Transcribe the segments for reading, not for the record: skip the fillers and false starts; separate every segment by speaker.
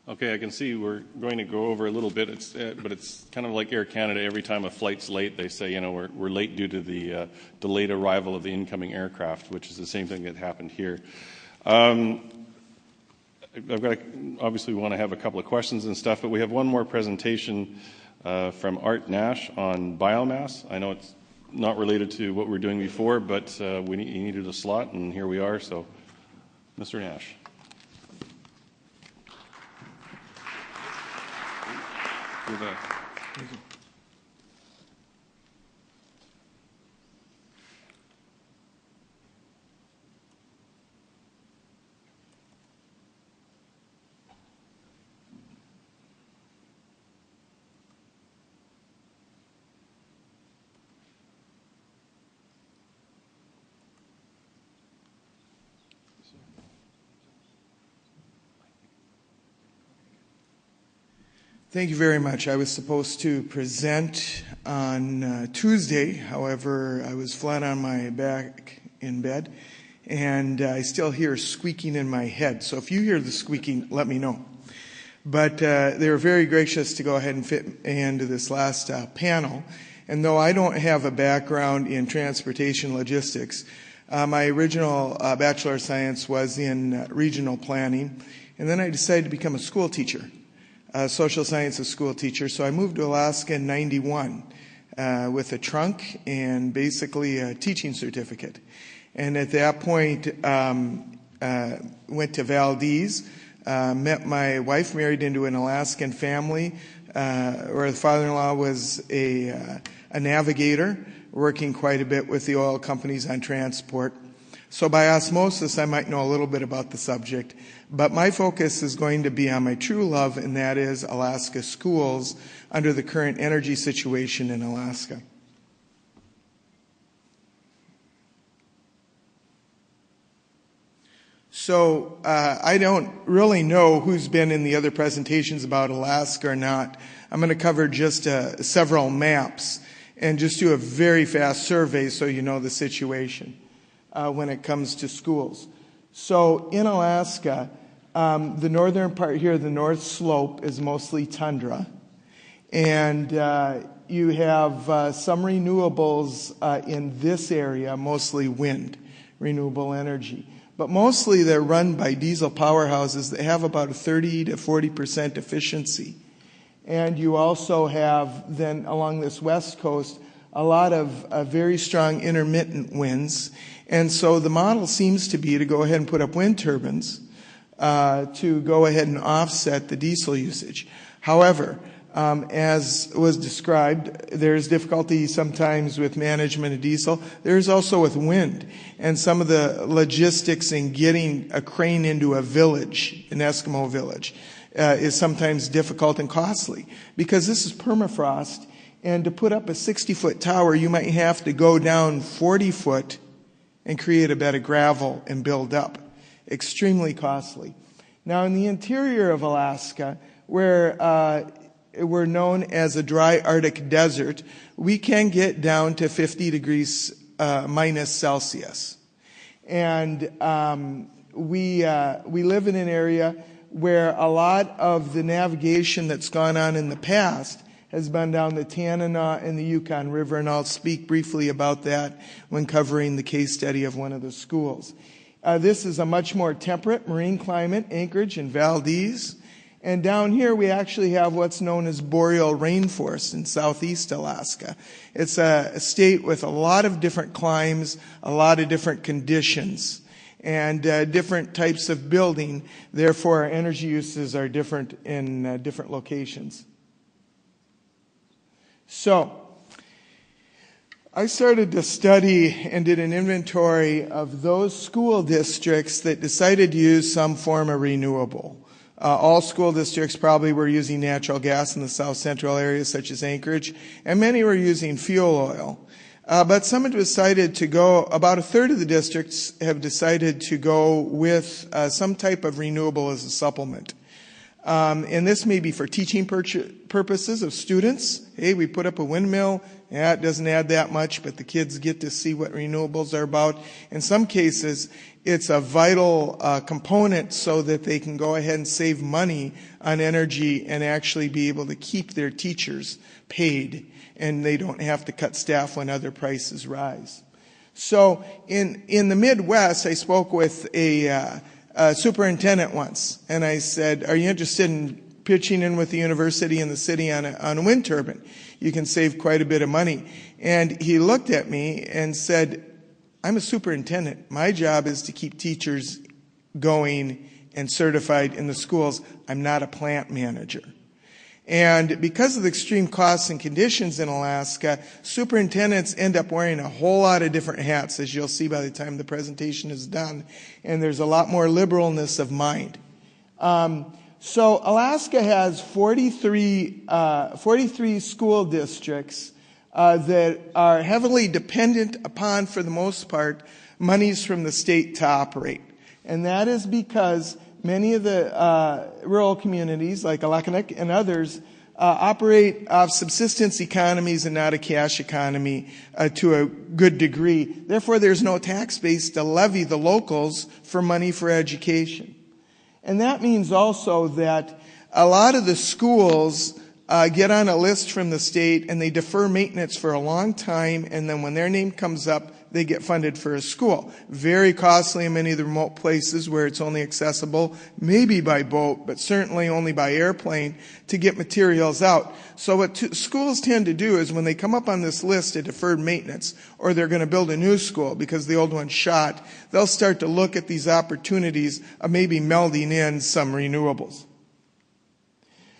Speaker 1: Okay, I can see we're going to go over a little bit, but it's kind of like Air Canada. Every time a flight's late, they say, we're late due to the delayed arrival of the incoming aircraft, which is the same thing that happened here. I've got obviously we want to have a couple of questions and stuff, but we have one more presentation from Art Nash on biomass. I know it's not related to what we were doing before, but he needed a slot, and here we are. So, Mr. Nash. Thank you.
Speaker 2: Thank you very much. I was supposed to present on Tuesday. However, I was flat on my back in bed, and I still hear squeaking in my head. So if you hear the squeaking, let me know. But they were very gracious to go ahead and fit me into this last panel. And though I don't have a background in transportation logistics, my original Bachelor of Science was in regional planning. And then I decided to become a school teacher. Social sciences school teacher. So I moved to Alaska in 91 with a trunk and basically a teaching certificate. And at that point, went to Valdez, met my wife, married into an Alaskan family where the father-in-law was a navigator, working quite a bit with the oil companies on transport. So by osmosis, I might know a little bit about the subject. But my focus is going to be on my true love, and that is Alaska schools under the current energy situation in Alaska. So I don't really know who's been in the other presentations about Alaska or not. I'm going to cover just several maps and just do a very fast survey so you know the situation when it comes to schools. So in Alaska, the northern part here, the North Slope, is mostly tundra. And you have some renewables in this area, mostly wind, renewable energy. But mostly they're run by diesel powerhouses that have about a 30 to 40% efficiency. And you also have then along this west coast a lot of very strong intermittent winds. And so the model seems to be to go ahead and put up wind turbines to go ahead and offset the diesel usage. However, as was described, there's difficulty sometimes with management of diesel. There's also with wind. And some of the logistics in getting a crane into a village, an Eskimo village, is sometimes difficult and costly because this is permafrost. And to put up a 60-foot tower, you might have to go down 40 foot and create a bed of gravel and build up. Extremely costly. Now, in the interior of Alaska, where we're known as a dry Arctic desert, we can get down to 50 degrees minus Celsius. And we live in an area where a lot of the navigation that's gone on in the past has been down the Tanana and the Yukon River, and I'll speak briefly about that when covering the case study of one of the schools. This is a much more temperate marine climate, Anchorage and Valdez. And down here we actually have what's known as boreal rainforest in southeast Alaska. It's a state with a lot of different climes, a lot of different conditions, and different types of building. Therefore, our energy uses are different in different locations. So, I started to study and did an inventory of those school districts that decided to use some form of renewable. All school districts probably were using natural gas in the south central areas such as Anchorage, and many were using fuel oil. But some have decided to go, about a third of the districts have decided to go with some type of renewable as a supplement. And this may be for teaching purposes of students. Hey, we put up a windmill. Yeah, it doesn't add that much, but the kids get to see what renewables are about. In some cases, it's a vital component so that they can go ahead and save money on energy and actually be able to keep their teachers paid, and they don't have to cut staff when other prices rise. So in the Midwest, I spoke with a superintendent once, and I said, are you interested in pitching in with the university and the city on a wind turbine? You can save quite a bit of money. And he looked at me and said, I'm a superintendent. My job is to keep teachers going and certified in the schools. I'm not a plant manager. And because of the extreme costs and conditions in Alaska, superintendents end up wearing a whole lot of different hats, as you'll see by the time the presentation is done. And there's a lot more liberalness of mind. So Alaska has 43 school districts that are heavily dependent upon, for the most part, monies from the state to operate. And that is because many of the rural communities, like Alcan and others, operate off subsistence economies and not a cash economy to a good degree. Therefore, there's no tax base to levy the locals for money for education. And that means also that a lot of the schools get on a list from the state and they defer maintenance for a long time, and then when their name comes up, they get funded for a school. Very costly in many of the remote places where it's only accessible, maybe by boat, but certainly only by airplane, to get materials out. So what schools tend to do is when they come up on this list of deferred maintenance, or they're going to build a new school because the old one's shot, they'll start to look at these opportunities of maybe melding in some renewables.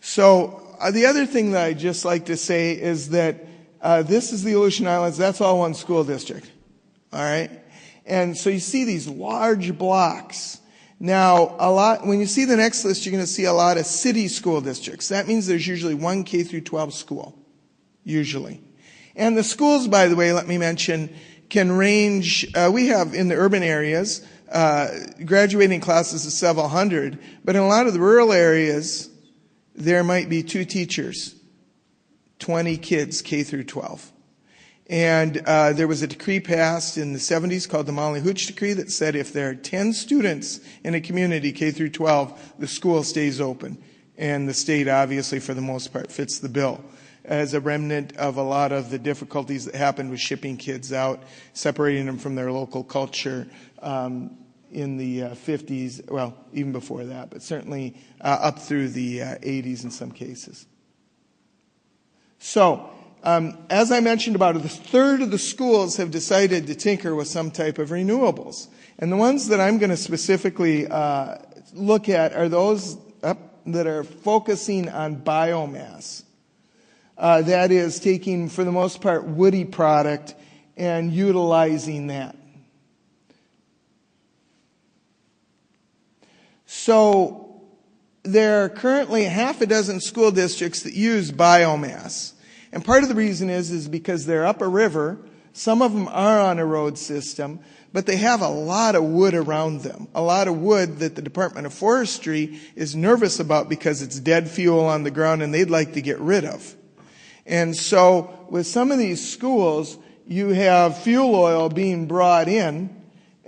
Speaker 2: So the other thing that I'd just like to say is that this is the Aleutian Islands. That's all one school district. All right? And so you see these large blocks. Now, when you see the next list, you're going to see a lot of city school districts. That means there's usually one K through 12 school, usually. And the schools, by the way, let me mention, can range, we have in the urban areas, graduating classes of several hundred, but in a lot of the rural areas, there might be 2 teachers, 20 kids, K through 12. And there was a decree passed in the 70s called the Molly Hooch Decree that said if there are 10 students in a community, K through 12, the school stays open. And the state, obviously, for the most part, fits the bill as a remnant of a lot of the difficulties that happened with shipping kids out, separating them from their local culture in the 50s, well, even before that, but certainly up through the 80s in some cases. So, as I mentioned, about a third of the schools have decided to tinker with some type of renewables. And the ones that I'm going to specifically look at are those that are focusing on biomass. That is taking, for the most part, woody product and utilizing that. So there are currently half a dozen school districts that use biomass. And part of the reason is because they're up a river. Some of them are on a road system, but they have a lot of wood around them. A lot of wood that the Department of Forestry is nervous about because it's dead fuel on the ground and they'd like to get rid of. And so with some of these schools, you have fuel oil being brought in,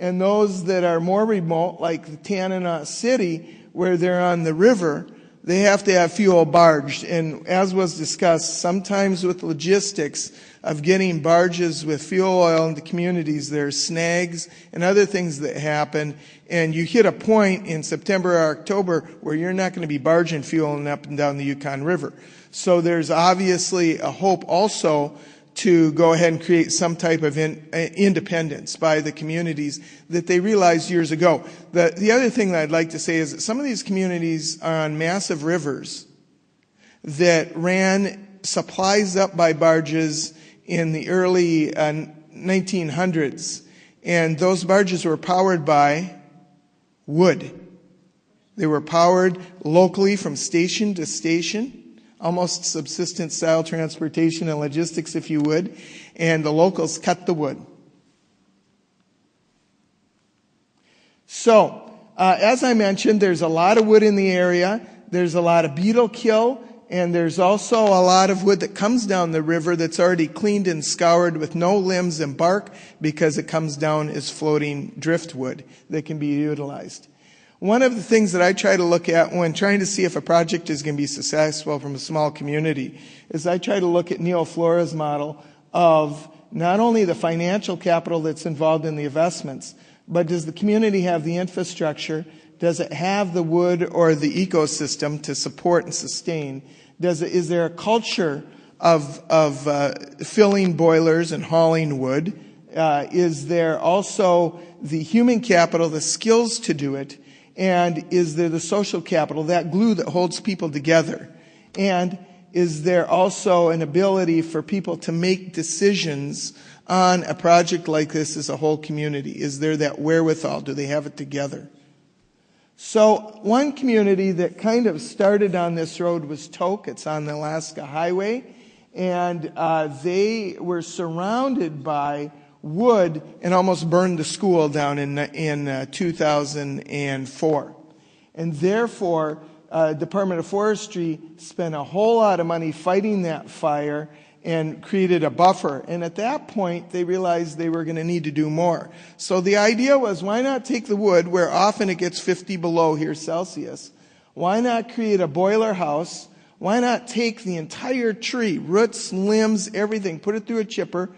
Speaker 2: and those that are more remote, like Tanana City, where they're on the river, they have to have fuel barged. And as was discussed, sometimes with logistics of getting barges with fuel oil into communities, there's snags and other things that happen. And you hit a point in September or October where you're not going to be barging fuel up and down the Yukon River. So there's obviously a hope also to go ahead and create some type of independence by the communities that they realized years ago. The other thing that I'd like to say is that some of these communities are on massive rivers that ran supplies up by barges in the early 1900s. And those barges were powered by wood. They were powered locally from station to station. Almost subsistence style transportation and logistics, if you would, and the locals cut the wood. So, as I mentioned, there's a lot of wood in the area. there's a lot of beetle kill, and there's also a lot of wood that comes down the river that's already cleaned and scoured with no limbs and bark because it comes down as floating driftwood that can be utilized. One of the things that I try to look at when trying to see if a project is going to be successful from a small community is I try to look at Neil Flora's model of not only the financial capital that's involved in the investments, but does the community have the infrastructure? Does it have the wood or the ecosystem to support and sustain? Is there a culture of filling boilers and hauling wood? Is there also the human capital, the skills to do it? And is there the social capital, that glue that holds people together? And is there also an ability for people to make decisions on a project like this as a whole community? Is there that wherewithal? Do they have it together? So one community that kind of started on this road was Tok. It's on the Alaska Highway. And they were surrounded by wood and almost burned the school down in 2004. And therefore, Department of Forestry spent a whole lot of money fighting that fire and created a buffer. And at that point, they realized they were going to need to do more. So the idea was, why not take the wood, where often it gets 50 below here Celsius? Why not create a boiler house? Why not take the entire tree, roots, limbs, everything, put it through a chipper,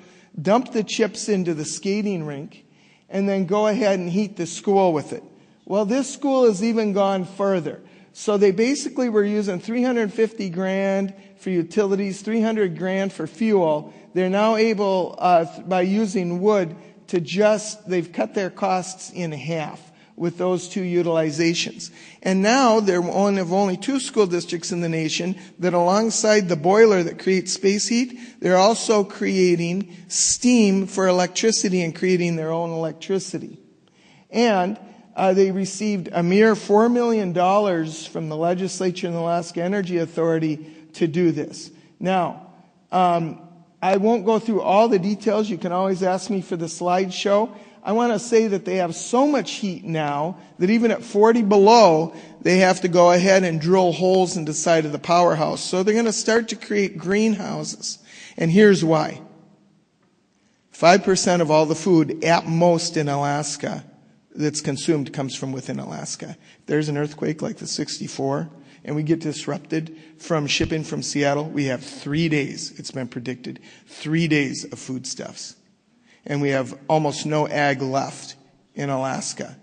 Speaker 2: dump the chips into the skating rink, and then go ahead and heat the school with it? Well, this school has even gone further. So they basically were using $350,000 for utilities, $300,000 for fuel. They're now able, by using wood, they've cut their costs in half with those two utilizations. And now they're one of only 2 school districts in the nation that, alongside the boiler that creates space heat, they're also creating steam for electricity and creating their own electricity. And they received a mere $4 million from the legislature and the Alaska Energy Authority to do this. Now, I won't go through all the details. You can always ask me for the slideshow. I want to say that they have so much heat now that even at 40 below, they have to go ahead and drill holes in the side of the powerhouse. So they're going to start to create greenhouses. And here's why. 5% of all the food, at most in Alaska, that's consumed comes from within Alaska. If there's an earthquake like the 64, and we get disrupted from shipping from Seattle, we have 3 days, it's been predicted, 3 days of foodstuffs. And we have almost no ag left in Alaska.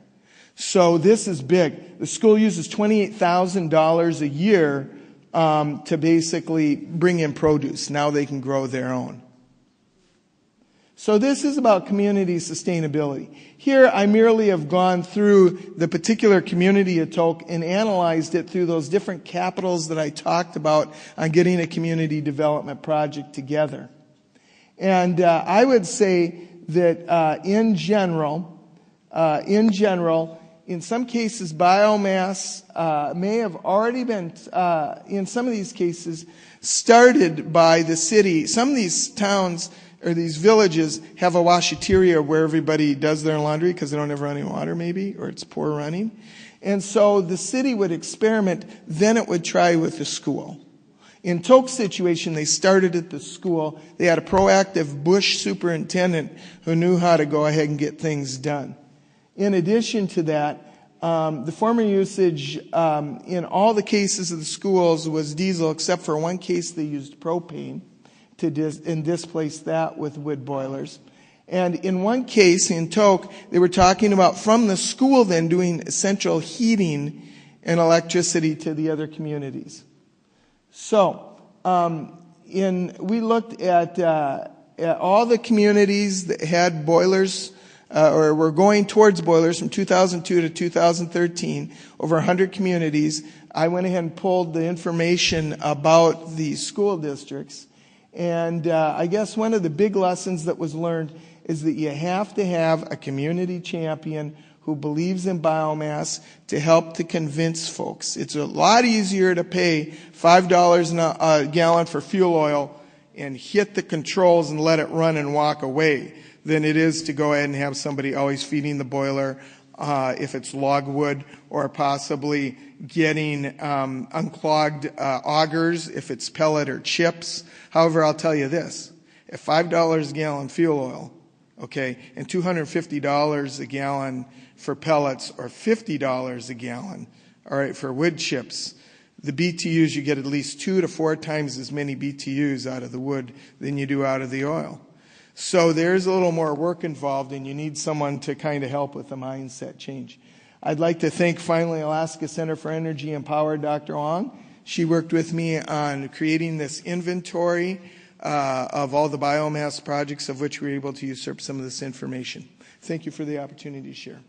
Speaker 2: So this is big. The school uses $28,000 a year to basically bring in produce. Now they can grow their own. So this is about community sustainability. Here I merely have gone through the particular community of Tok and analyzed it through those different capitals that I talked about on getting a community development project together. And I would say that in general, in some cases biomass may have already been, in some of these cases, started by the city. Some of these towns or these villages have a washateria where everybody does their laundry because they don't have running water maybe, or it's poor running. And so the city would experiment, then it would try with the school. In Tok's situation, they started at the school. They had a proactive bush superintendent who knew how to go ahead and get things done. In addition to that, the former usage in all the cases of the schools was diesel, except for one case they used propane to displace that with wood boilers. And in one case in Tok, they were talking about from the school then doing central heating and electricity to the other communities. So we looked at all the communities that had boilers or were going towards boilers from 2002 to 2013, over 100 communities. I went ahead and pulled the information about the school districts. And I guess one of the big lessons that was learned is that you have to have a community champion who believes in biomass to help to convince folks. It's a lot easier to pay $5 a gallon for fuel oil and hit the controls and let it run and walk away than it is to go ahead and have somebody always feeding the boiler, if it's logwood, or possibly getting unclogged augers if it's pellet or chips. However, I'll tell you this. At $5 a gallon fuel oil, okay, and $250 a gallon for pellets, or $50 a gallon, all right, for wood chips, the BTUs, you get at least 2 to 4 times as many BTUs out of the wood than you do out of the oil. So there's a little more work involved, and you need someone to kind of help with the mindset change. I'd like to thank finally Alaska Center for Energy and Power, Dr. Wong. She worked with me on creating this inventory of all the biomass projects of which we were able to usurp some of this information. Thank you for the opportunity to share.